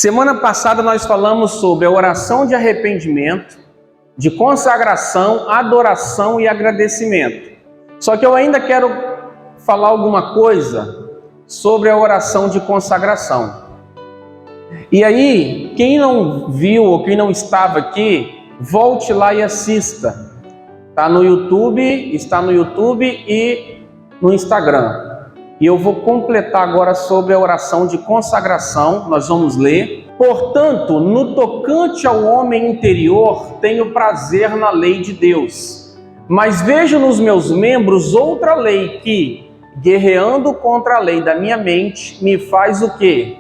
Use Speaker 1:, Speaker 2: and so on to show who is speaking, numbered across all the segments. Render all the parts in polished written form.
Speaker 1: Semana passada nós falamos sobre a oração de arrependimento, de consagração, adoração e agradecimento. Só que eu ainda quero falar alguma coisa sobre a oração de consagração. E aí, quem não viu ou quem não estava aqui, volte lá e assista. Está no YouTube e no Instagram. E eu vou completar agora sobre a oração de consagração. Nós vamos ler. Portanto, no tocante ao homem interior, tenho prazer na lei de Deus. Mas vejo nos meus membros outra lei que, guerreando contra a lei da minha mente, me faz o quê?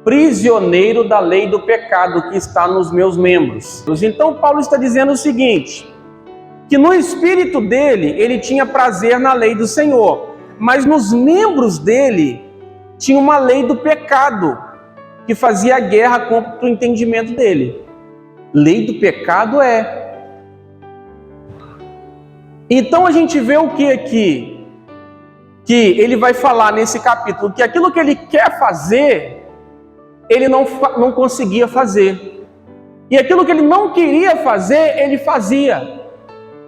Speaker 1: Prisioneiro da lei do pecado que está nos meus membros. Então Paulo está dizendo o seguinte, que no espírito dele, ele tinha prazer na lei do Senhor, mas nos membros dele tinha uma lei do pecado, que fazia guerra contra o entendimento dele. Lei do pecado é. Então a gente vê o que aqui? Que ele vai falar nesse capítulo, que aquilo que ele quer fazer, ele não conseguia fazer. E aquilo que ele não queria fazer, ele fazia.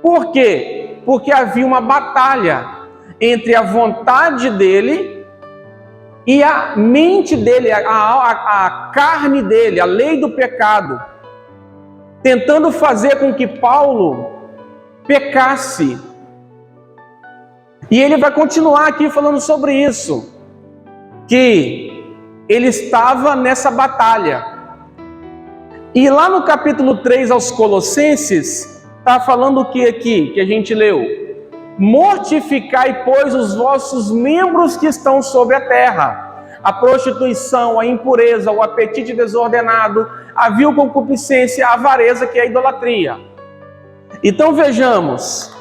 Speaker 1: Por quê? Porque havia uma batalha entre a vontade dele e a mente dele, a carne dele, a lei do pecado, tentando fazer com que Paulo pecasse. E ele vai continuar aqui falando sobre isso, que ele estava nessa batalha. E lá no capítulo 3 aos Colossenses, está falando o que aqui, que a gente leu? Mortificai, pois, os vossos membros que estão sobre a terra, a prostituição, a impureza, o apetite desordenado, a vil concupiscência, a avareza, que é a idolatria. Então vejamos,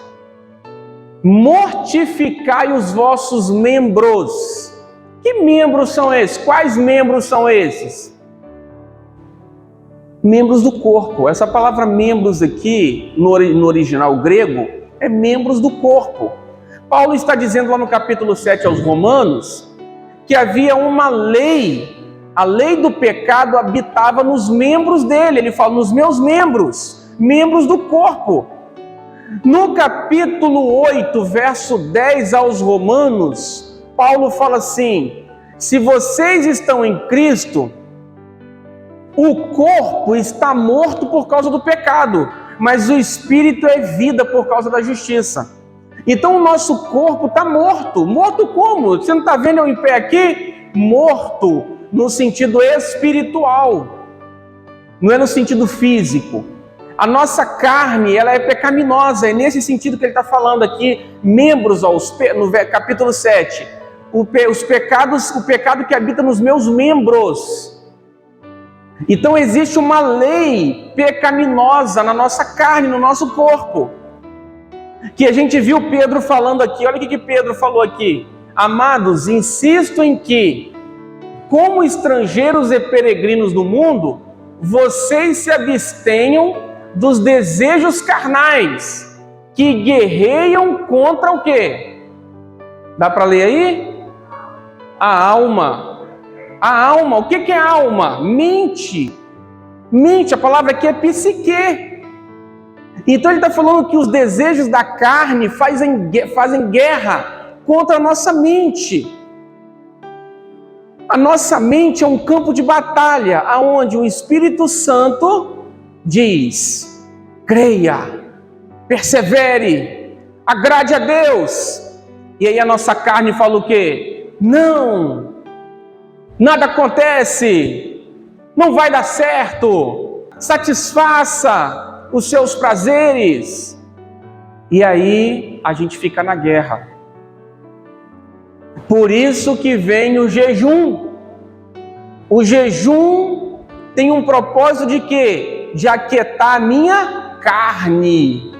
Speaker 1: mortificai os vossos membros. Que membros são esses? Quais membros são esses? Membros do corpo. Essa palavra membros aqui, no original grego, é membros do corpo. Paulo está dizendo lá no capítulo 7 aos Romanos, que havia uma lei, a lei do pecado habitava nos membros dele. Ele fala, nos meus membros, membros do corpo. No capítulo 8, verso 10 aos Romanos, Paulo fala assim, se vocês estão em Cristo, o corpo está morto por causa do pecado, mas o espírito é vida por causa da justiça. Então o nosso corpo está morto. Morto como? Você não está vendo eu em pé aqui? Morto no sentido espiritual, não é no sentido físico. A nossa carne, ela é pecaminosa, é nesse sentido que ele está falando aqui, membros, no capítulo 7. O pecado que habita nos meus membros. Então existe uma lei pecaminosa na nossa carne, no nosso corpo, que a gente viu Pedro falando aqui. Olha o que Pedro falou aqui. Amados, insisto em que, como estrangeiros e peregrinos no mundo, vocês se abstenham dos desejos carnais, que guerreiam contra o quê? Dá para ler aí? A alma. A alma, o que é alma? Mente. Mente, a palavra aqui é psique. Então ele está falando que os desejos da carne fazem guerra contra a nossa mente. A nossa mente é um campo de batalha, onde o Espírito Santo diz, creia, persevere, agrade a Deus. E aí a nossa carne fala o quê? Não, nada acontece, não vai dar certo, satisfaça os seus prazeres. E aí a gente fica na guerra. Por isso que vem o jejum. O jejum tem um propósito de quê? De aquietar a minha carne.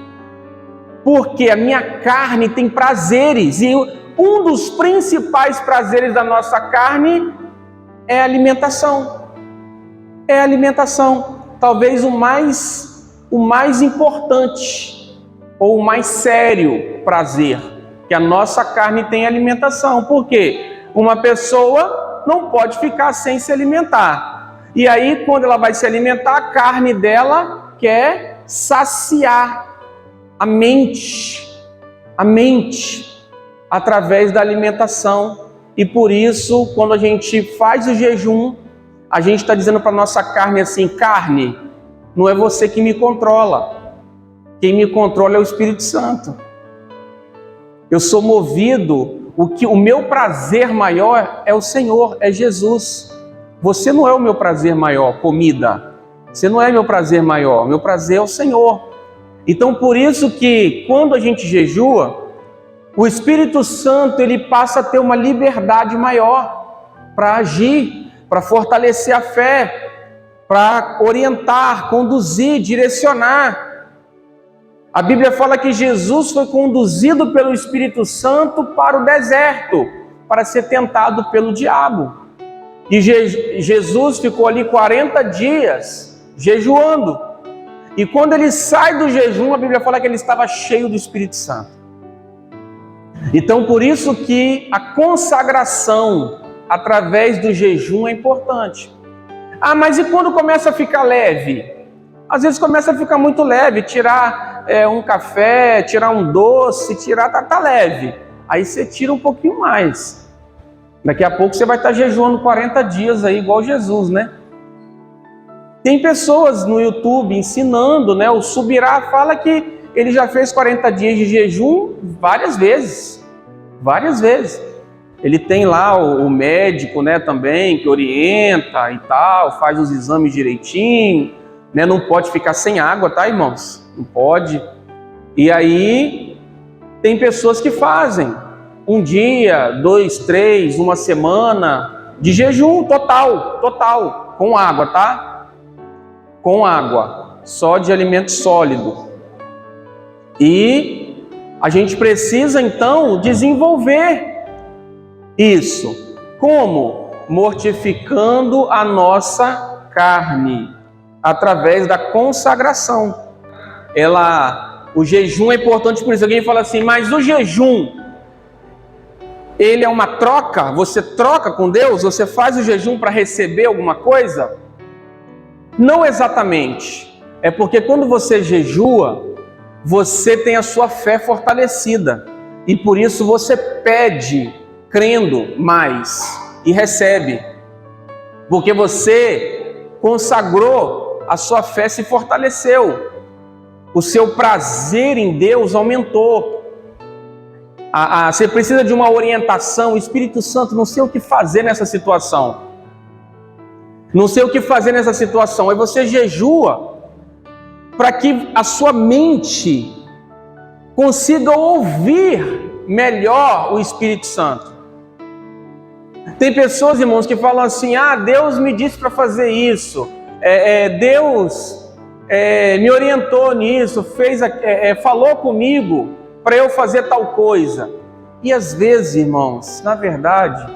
Speaker 1: Porque a minha carne tem prazeres. E um dos principais prazeres da nossa carne é a alimentação. É a alimentação. Talvez o mais importante ou o mais sério prazer que a nossa carne tem alimentação. Por quê? Uma pessoa não pode ficar sem se alimentar. E aí, quando ela vai se alimentar, a carne dela quer saciar a mente, através da alimentação. E por isso, quando a gente faz o jejum, a gente está dizendo para a nossa carne assim: carne, não é você que me controla. Quem me controla é o Espírito Santo. Eu sou movido, o meu prazer maior é o Senhor, é Jesus. Você não é o meu prazer maior, comida. Você não é meu prazer maior, meu prazer é o Senhor. Então por isso que quando a gente jejua, o Espírito Santo ele passa a ter uma liberdade maior para agir, para fortalecer a fé, para orientar, conduzir, direcionar. A Bíblia fala que Jesus foi conduzido pelo Espírito Santo para o deserto, para ser tentado pelo diabo. E Jesus ficou ali 40 dias jejuando. E quando ele sai do jejum, a Bíblia fala que ele estava cheio do Espírito Santo. Então, por isso que a consagração através do jejum é importante. Ah, mas e quando começa a ficar leve? Às vezes começa a ficar muito leve, tirar um café, tirar um doce, tá leve. Aí você tira um pouquinho mais. Daqui a pouco você vai estar jejuando 40 dias aí, igual Jesus, né? Tem pessoas no YouTube ensinando, né? O Subirá fala que ele já fez 40 dias de jejum várias vezes. Ele tem lá o médico, né, também, que orienta e tal, faz os exames direitinho, né? Não pode ficar sem água, tá, irmãos? Não pode. E aí, tem pessoas que fazem 1 dia, 2, 3, 1 semana de jejum total, com água, tá? Com água, só de alimento sólido. E a gente precisa então desenvolver isso. Como? Mortificando a nossa carne, através da consagração. O jejum é importante, por isso alguém fala assim: mas o jejum, ele é uma troca? Você troca com Deus? Você faz o jejum para receber alguma coisa? Não exatamente. É porque quando você jejua, você tem a sua fé fortalecida. E por isso você pede, crendo mais, e recebe. Porque você consagrou, a sua fé se fortaleceu. O seu prazer em Deus aumentou. Você precisa de uma orientação. Espírito Santo, não sei o que fazer nessa situação. Aí você jejua para que a sua mente consiga ouvir melhor o Espírito Santo. Tem pessoas, irmãos, que falam assim: ah, Deus me disse para fazer isso, Deus me orientou nisso, falou comigo para eu fazer tal coisa. E às vezes, irmãos, na verdade,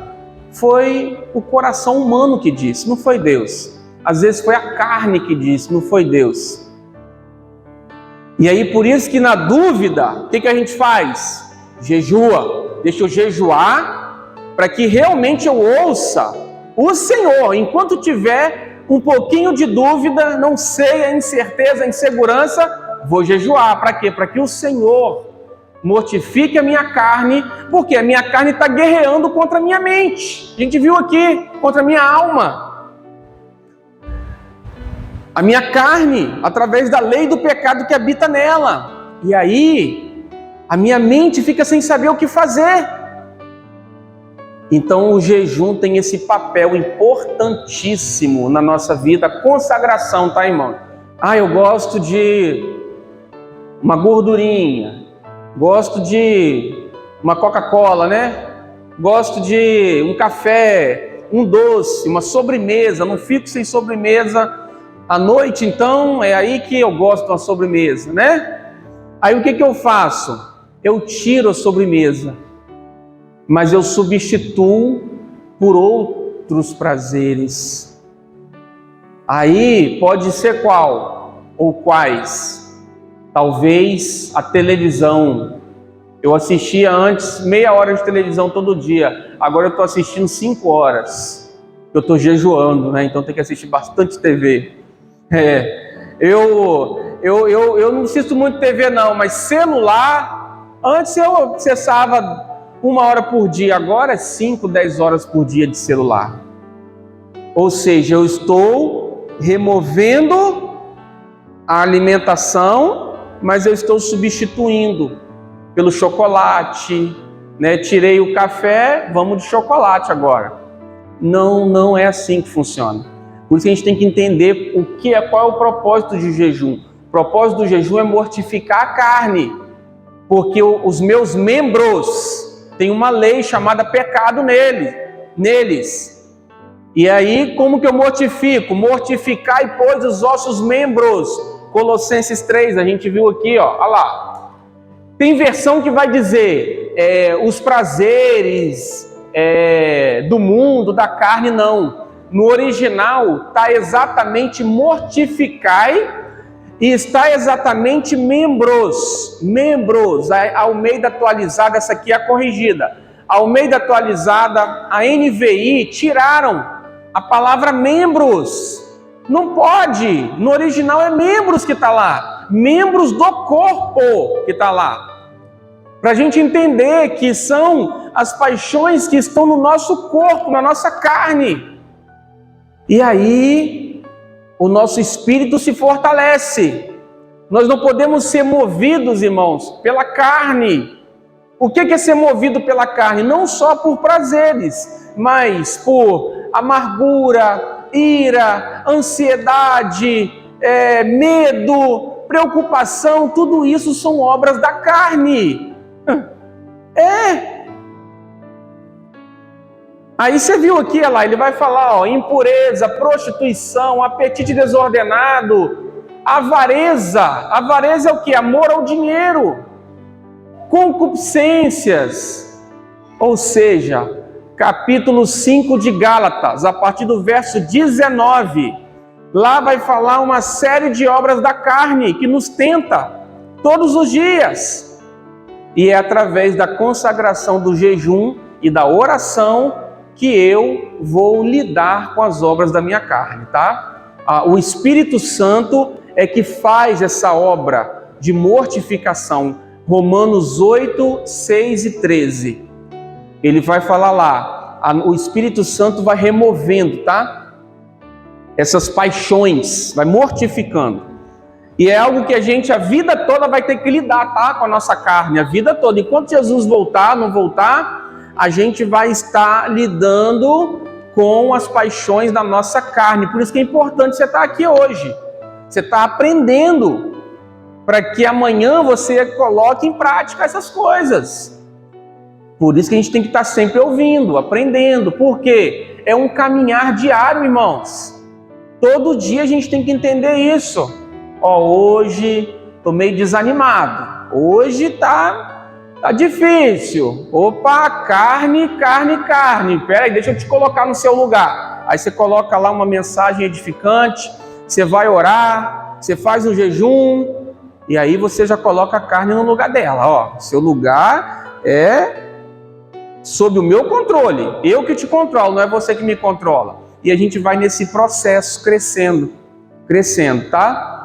Speaker 1: foi o coração humano que disse, não foi Deus. Às vezes foi a carne que disse, não foi Deus. E aí, por isso que na dúvida, o que a gente faz? Jejua. Deixa eu jejuar para que realmente eu ouça o Senhor. Enquanto tiver um pouquinho de dúvida, não sei, a incerteza, a insegurança, vou jejuar. Para quê? Para que o Senhor mortifique a minha carne, porque a minha carne está guerreando contra a minha mente. A gente viu aqui, contra a minha alma. A minha carne, através da lei do pecado que habita nela. E aí, a minha mente fica sem saber o que fazer. Então o jejum tem esse papel importantíssimo na nossa vida, a consagração, tá, irmão? Ah, eu gosto de uma gordurinha, gosto de uma Coca-Cola, né? Gosto de um café, um doce, uma sobremesa, não fico sem sobremesa à noite, então é aí que eu gosto da sobremesa, né? Aí o que eu faço? Eu tiro a sobremesa, mas eu substituo por outros prazeres. Aí pode ser qual ou quais? Talvez a televisão. Eu assistia antes meia hora de televisão todo dia, agora eu estou assistindo 5 horas. Eu estou jejuando, né? Então tem que assistir bastante TV. Eu não assisto muito TV não, mas celular, antes eu acessava 1 hora por dia, agora é 5, 10 horas por dia de celular. Ou seja, eu estou removendo a alimentação, mas eu estou substituindo pelo chocolate, né? Tirei o café, vamos de chocolate agora. Não é assim que funciona. Por isso que a gente tem que entender qual é o propósito de jejum. O propósito do jejum é mortificar a carne, porque os meus membros têm uma lei chamada pecado neles. E aí, como que eu mortifico? Mortificai, pois, os vossos membros. Colossenses 3, a gente viu aqui, ó, olha lá. Tem versão que vai dizer os prazeres do mundo, da carne, não. No original está exatamente mortificai e está exatamente membros. A Almeida atualizada, essa aqui é a corrigida. A Almeida atualizada, a NVI, tiraram a palavra membros. Não pode, no original é membros que está lá. Membros do corpo que está lá. Para a gente entender que são as paixões que estão no nosso corpo, na nossa carne. E aí, o nosso espírito se fortalece. Nós não podemos ser movidos, irmãos, pela carne. O que é ser movido pela carne? Não só por prazeres, mas por amargura, ira, ansiedade, medo, preocupação. Tudo isso são obras da carne. Aí você viu aqui, olha lá, ele vai falar, ó, impureza, prostituição, apetite desordenado, avareza. Avareza é o que? Amor ao dinheiro. Concupiscências. Ou seja, capítulo 5 de Gálatas, a partir do verso 19, lá vai falar uma série de obras da carne que nos tenta todos os dias. E é através da consagração do jejum e da oração que eu vou lidar com as obras da minha carne, tá? O Espírito Santo é que faz essa obra de mortificação. Romanos 8, 6 e 13. Ele vai falar lá, o Espírito Santo vai removendo, tá? Essas paixões, vai mortificando. E é algo que a gente a vida toda vai ter que lidar, tá? Com a nossa carne, a vida toda. Enquanto Jesus voltar, não voltar, a gente vai estar lidando com as paixões da nossa carne. Por isso que é importante você estar aqui hoje. Você está aprendendo para que amanhã você coloque em prática essas coisas. Por isso que a gente tem que estar sempre ouvindo, aprendendo. Por quê? É um caminhar diário, irmãos. Todo dia a gente tem que entender isso. Hoje estou meio desanimado. Hoje tá difícil. Opa, carne. Pera aí, deixa eu te colocar no seu lugar. Aí você coloca lá uma mensagem edificante, você vai orar, você faz um jejum, e aí você já coloca a carne no lugar dela. Ó, seu lugar é sob o meu controle. Eu que te controlo, não é você que me controla. E a gente vai nesse processo crescendo, tá?